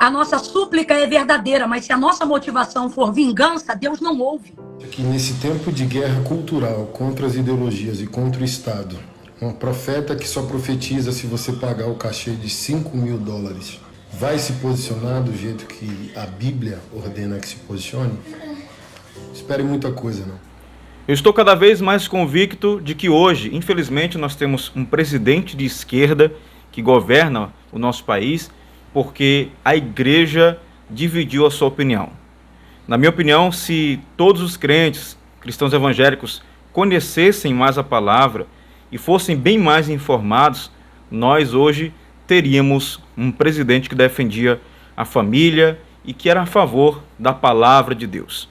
A nossa súplica é verdadeira, mas se a nossa motivação for vingança, Deus não ouve. Que nesse tempo de guerra cultural contra as ideologias e contra o Estado, um profeta que só profetiza se você pagar o cachê de $5.000 vai se posicionar do jeito que a Bíblia ordena que se posicione? Espere muita coisa, não. Eu estou cada vez mais convicto de que hoje, infelizmente, nós temos um presidente de esquerda que governa o nosso país porque a igreja dividiu a sua opinião. Na minha opinião, se todos os crentes, cristãos evangélicos, conhecessem mais a palavra e fossem bem mais informados, nós hoje teríamos um presidente que defendia a família e que era a favor da palavra de Deus.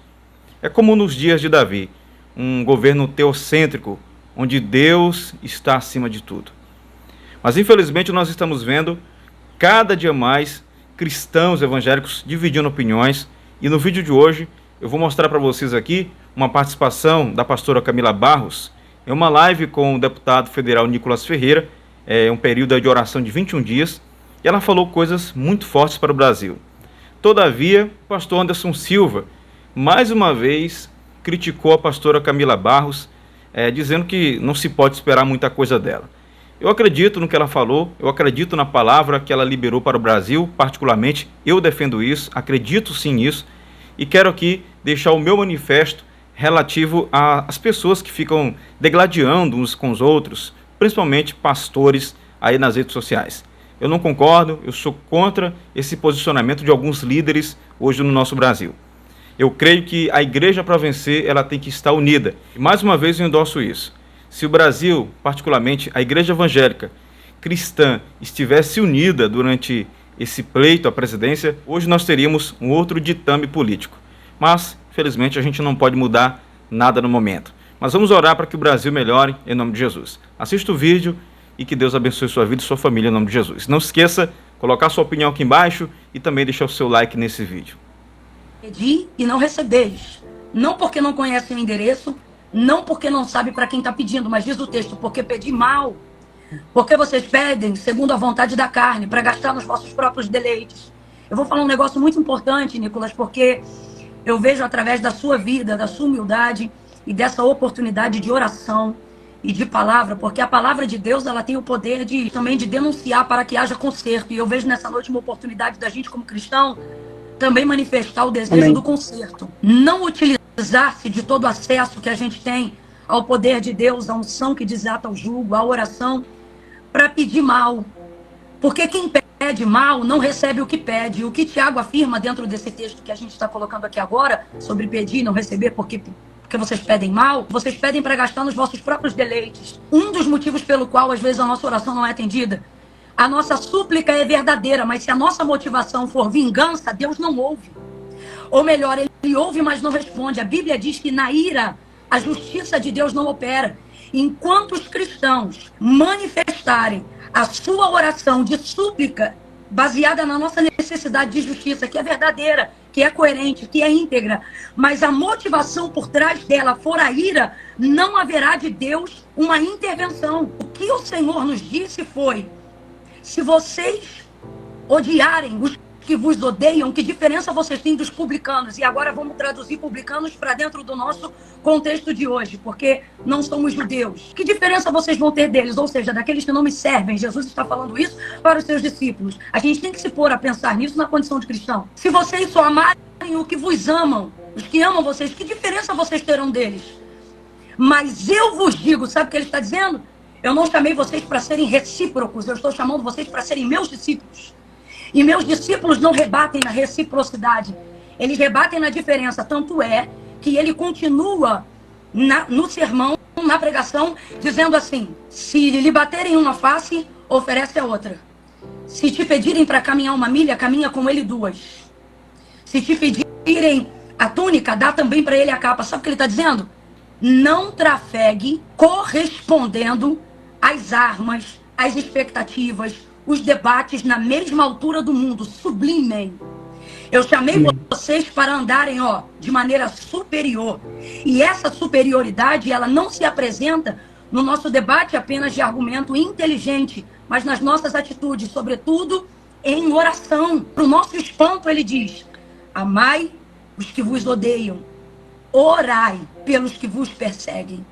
É como nos dias de Davi, um governo teocêntrico, onde Deus está acima de tudo. Mas infelizmente nós estamos vendo cada dia mais cristãos evangélicos dividindo opiniões, e no vídeo de hoje eu vou mostrar para vocês aqui uma participação da pastora Camila Barros em uma live com o deputado federal Nicolas Ferreira, um período de oração de 21 dias, e ela falou coisas muito fortes para o Brasil. Todavia, o pastor Anderson Silva, mais uma vez, criticou a pastora Camila Barros, dizendo que não se pode esperar muita coisa dela. Eu acredito no que ela falou, eu acredito na palavra que ela liberou para o Brasil, particularmente eu defendo isso, acredito sim nisso, e quero aqui deixar o meu manifesto relativo às pessoas que ficam degladiando uns com os outros, principalmente pastores aí nas redes sociais. Eu não concordo, eu sou contra esse posicionamento de alguns líderes hoje no nosso Brasil. Eu creio que a igreja, para vencer, ela tem que estar unida. E mais uma vez eu endosso isso. Se o Brasil, particularmente a igreja evangélica cristã, estivesse unida durante esse pleito à presidência, hoje nós teríamos um outro ditame político. Mas, infelizmente, a gente não pode mudar nada no momento. Mas vamos orar para que o Brasil melhore em nome de Jesus. Assista o vídeo e que Deus abençoe sua vida e sua família em nome de Jesus. Não se esqueça de colocar sua opinião aqui embaixo e também deixar o seu like nesse vídeo. Pedi e não recebeis. Não porque não conhecem o endereço, não porque não sabe para quem está pedindo, mas diz o texto, porque pedi mal. Porque vocês pedem segundo a vontade da carne, para gastar nos vossos próprios deleites. Eu vou falar um negócio muito importante, Nicolas, porque eu vejo através da sua vida, da sua humildade e dessa oportunidade de oração e de palavra, porque a palavra de Deus, ela tem o poder também de denunciar para que haja conserto. E eu vejo nessa noite uma oportunidade da gente, como cristão, também manifestar o desejo do conserto. Não utilizar-se de todo o acesso que a gente tem ao poder de Deus, à unção que desata o jugo, à oração, para pedir mal. Porque quem pede mal não recebe o que pede. O que Tiago afirma dentro desse texto que a gente está colocando aqui agora, sobre pedir e não receber porque vocês pedem mal, vocês pedem para gastar nos vossos próprios deleites. Um dos motivos pelo qual às vezes a nossa oração não é atendida, a nossa súplica é verdadeira, mas se a nossa motivação for vingança, Deus não ouve. Ou melhor, ele ouve, mas não responde. A Bíblia diz que na ira, a justiça de Deus não opera. Enquanto os cristãos manifestarem a sua oração de súplica, baseada na nossa necessidade de justiça, que é verdadeira, que é coerente, que é íntegra, mas a motivação por trás dela for a ira, não haverá de Deus uma intervenção. O que o Senhor nos disse foi: se vocês odiarem os que vos odeiam, que diferença vocês têm dos publicanos? E agora vamos traduzir publicanos para dentro do nosso contexto de hoje, porque não somos judeus. Que diferença vocês vão ter deles? Ou seja, daqueles que não me servem. Jesus está falando isso para os seus discípulos. A gente tem que se pôr a pensar nisso na condição de cristão. Se vocês só amarem o que vos amam, os que amam vocês, que diferença vocês terão deles? Mas eu vos digo, sabe o que ele está dizendo? Eu não chamei vocês para serem recíprocos, eu estou chamando vocês para serem meus discípulos. E meus discípulos não rebatem na reciprocidade, eles rebatem na diferença. Tanto é que ele continua no sermão, na pregação, dizendo assim: se lhe baterem uma face, oferece a outra. Se te pedirem para caminhar 1 milha, caminha com ele 2. Se te pedirem a túnica, dá também para ele a capa. Sabe o que ele está dizendo? Não trafegue correspondendo às armas, às expectativas, os debates na mesma altura do mundo. Sublimem. Eu chamei vocês para andarem, de maneira superior. E essa superioridade, ela não se apresenta no nosso debate apenas de argumento inteligente, mas nas nossas atitudes, sobretudo em oração. Para o nosso espanto, ele diz: amai os que vos odeiam, orai pelos que vos perseguem.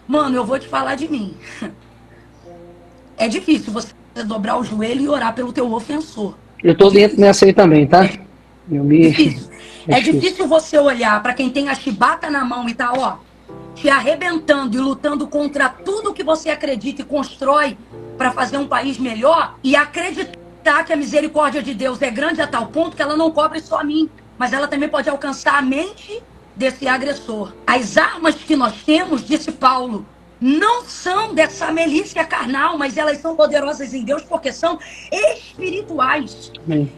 Mano, eu vou te falar de mim. É difícil você dobrar o joelho e orar pelo teu ofensor. Eu tô dentro nessa aí também, tá? Difícil. É difícil você olhar para quem tem a chibata na mão e tá, ó, te arrebentando e lutando contra tudo que você acredita e constrói para fazer um país melhor, e acreditar que a misericórdia de Deus é grande a tal ponto que ela não cobre só a mim, mas ela também pode alcançar a mente desse agressor. As armas que nós temos, disse Paulo, não são dessa milícia carnal, mas elas são poderosas em Deus porque são espirituais.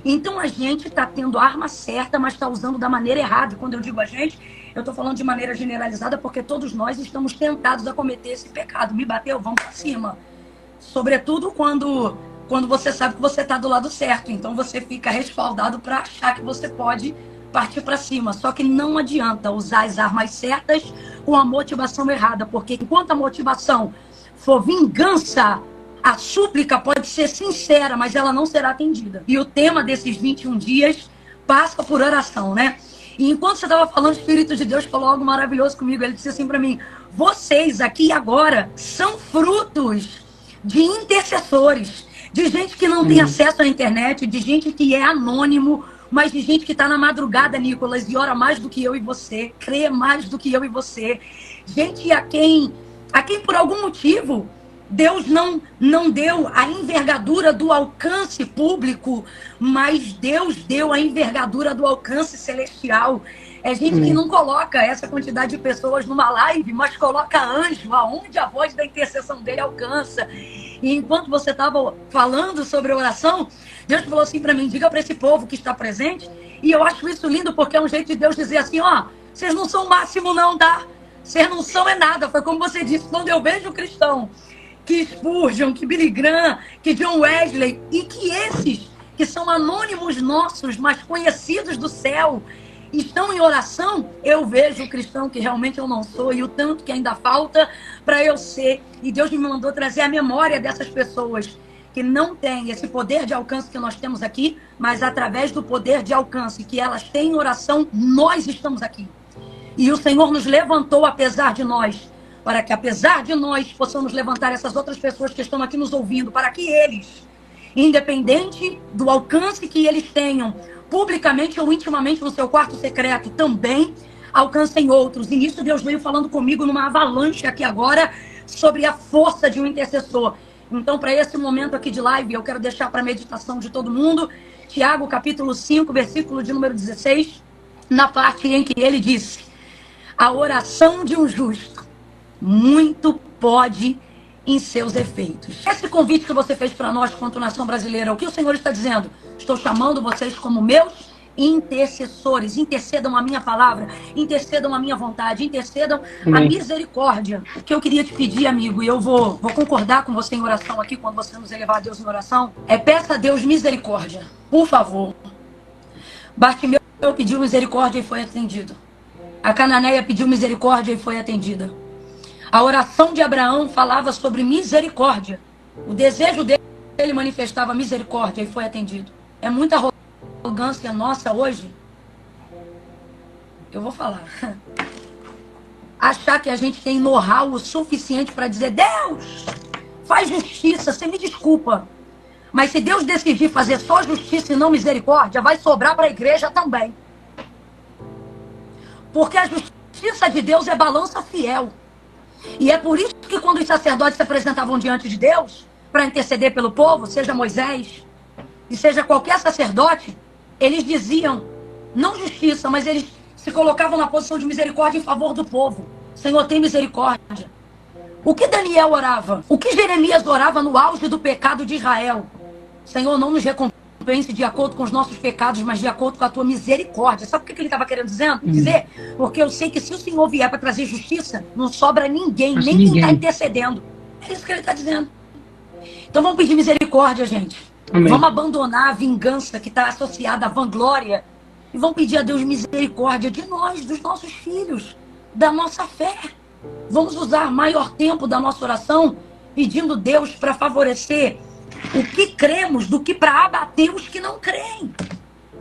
Então a gente está tendo a arma certa, mas está usando da maneira errada. E quando eu digo a gente, eu estou falando de maneira generalizada porque todos nós estamos tentados a cometer esse pecado. Me bateu, vamos para cima. Sobretudo quando você sabe que você está do lado certo. Então você fica respaldado para achar que você pode partir para cima. Só que não adianta usar as armas certas com a motivação errada, porque enquanto a motivação for vingança, a súplica pode ser sincera, mas ela não será atendida. E o tema desses 21 dias passa por oração, né? E enquanto você estava falando, o Espírito de Deus falou algo maravilhoso comigo. Ele disse assim para mim: vocês aqui e agora são frutos de intercessores, de gente que não tem acesso à internet, de gente que é anônimo, mas de gente que está na madrugada, Nicolas, e ora mais do que eu e você, crê mais do que eu e você. Gente a quem por algum motivo Deus não deu a envergadura do alcance público, mas Deus deu a envergadura do alcance celestial. É gente que não coloca essa quantidade de pessoas numa live, mas coloca anjo aonde a voz da intercessão dele alcança. E enquanto você estava falando sobre oração, Deus falou assim para mim: diga para esse povo que está presente. E eu acho isso lindo, porque é um jeito de Deus dizer assim: ó, vocês não são o máximo não, tá? Vocês não são é nada. Foi como você disse, quando eu vejo o cristão que Spurgeon, que Billy Graham, que John Wesley, e que esses que são anônimos nossos, mas conhecidos do céu, estão em oração, eu vejo o cristão que realmente eu não sou e o tanto que ainda falta para eu ser. E Deus me mandou trazer a memória dessas pessoas que não têm esse poder de alcance que nós temos aqui, mas através do poder de alcance que elas têm em oração, nós estamos aqui. E o Senhor nos levantou apesar de nós, para que apesar de nós possamos levantar essas outras pessoas que estão aqui nos ouvindo, para que eles, independente do alcance que eles tenham, publicamente ou intimamente no seu quarto secreto, também alcancem outros. E nisso Deus veio falando comigo numa avalanche aqui agora sobre a força de um intercessor. Então, para esse momento aqui de live, eu quero deixar para a meditação de todo mundo Tiago capítulo 5, versículo de número 16, na parte em que ele disse: a oração de um justo muito pode em seus efeitos. Esse convite que você fez para nós, quanto nação brasileira, o que o Senhor está dizendo? Estou chamando vocês como meus intercessores. Intercedam a minha palavra, intercedam a minha vontade, intercedam a misericórdia. O que eu queria te pedir, amigo, e eu vou concordar com você em oração aqui, quando você nos elevar a Deus em oração, é: peça a Deus misericórdia, por favor. Bartimeu pediu misericórdia e foi atendido. A cananeia pediu misericórdia e foi atendida. A oração de Abraão falava sobre misericórdia. O desejo dele manifestava misericórdia e foi atendido. É muita arrogância nossa hoje. Eu vou falar. Achar que a gente tem know-how o suficiente para dizer: Deus, faz justiça, você me desculpa. Mas se Deus decidir fazer só justiça e não misericórdia, vai sobrar para a igreja também. Porque a justiça de Deus é balança fiel. E é por isso que quando os sacerdotes se apresentavam diante de Deus para interceder pelo povo, seja Moisés e seja qualquer sacerdote, eles diziam, não justiça, mas eles se colocavam na posição de misericórdia em favor do povo. Senhor, tem misericórdia. O que Daniel orava? O que Jeremias orava no auge do pecado de Israel? Senhor, não nos recompense de acordo com os nossos pecados, mas de acordo com a tua misericórdia. Sabe o que ele estava querendo dizer? Porque eu sei que se o Senhor vier para trazer justiça, não sobra ninguém, nem quem está intercedendo. É isso que ele está dizendo. Então vamos pedir misericórdia, gente. Amém. Vamos abandonar a vingança que está associada à vanglória e vamos pedir a Deus misericórdia de nós, dos nossos filhos, da nossa fé. Vamos usar maior tempo da nossa oração pedindo Deus para favorecer o que cremos do que para abater os que não creem.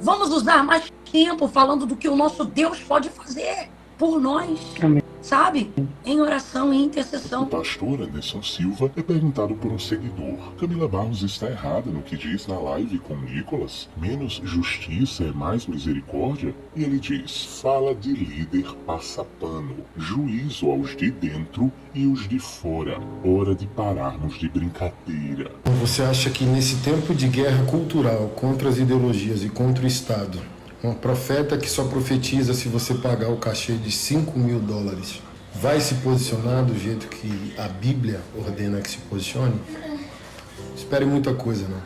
Vamos usar mais tempo falando do que o nosso Deus pode fazer por nós, Amém. sabe? Em oração e O intercessão. pastor Anderson Silva é perguntado por um seguidor: Camila Barros está errada no que diz na live com Nicolas? Menos justiça é mais misericórdia? E ele diz: fala de líder passapano, juízo aos de dentro e os de fora. Hora de pararmos de brincadeira. Você acha que nesse tempo de guerra cultural contra as ideologias e contra o Estado, um profeta que só profetiza se você pagar o cachê de 5 mil dólares, vai se posicionar do jeito que a Bíblia ordena que se posicione? Espere muita coisa, não.